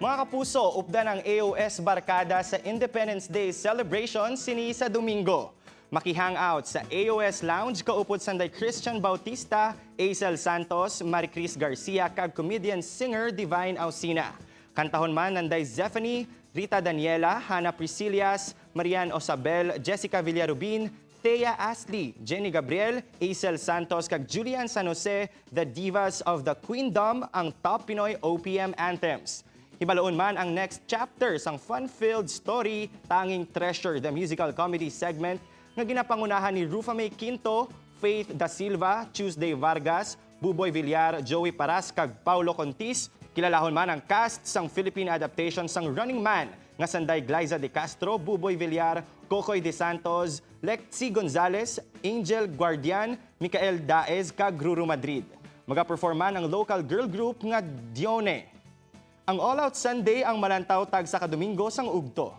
Mga kapuso, updan ang AOS Barkada sa Independence Day celebration sini sa Domingo. Maki-hangout sa AOS Lounge kaupod sanday Christian Bautista, Aisel Santos, Maricris Garcia kag comedian singer Divine Ausina. Kantahon man nanday Zephanie, Rita Daniela, Hannah Priscilias, Marian Osabel, Jessica Villarubin, Thea Astley, Jenny Gabriel, Aisel Santos kag Julian San Jose, the divas of the Queendom, ang top Pinoy OPM anthems. Hibaloon man ang next chapter sang fun-filled story tanging Treasure, the musical comedy segment nga ginapangunahan ni Rufa May Quinto, Faith Da Silva, Tuesday Vargas, Buboy Villar, Joey Paras kag Paulo Contis. Kilalahon man ang cast sang Philippine adaptation sang Running Man nga sanday Glyza De Castro, Buboy Villar, Kokoy De Santos, Lexi Gonzalez, Angel Guardian, Micael Daez kag Ruru Madrid. Magaperforman ang local girl group nga Dione. Ang All Out Sunday ang malantaw tag sa kadomingo sang ugto.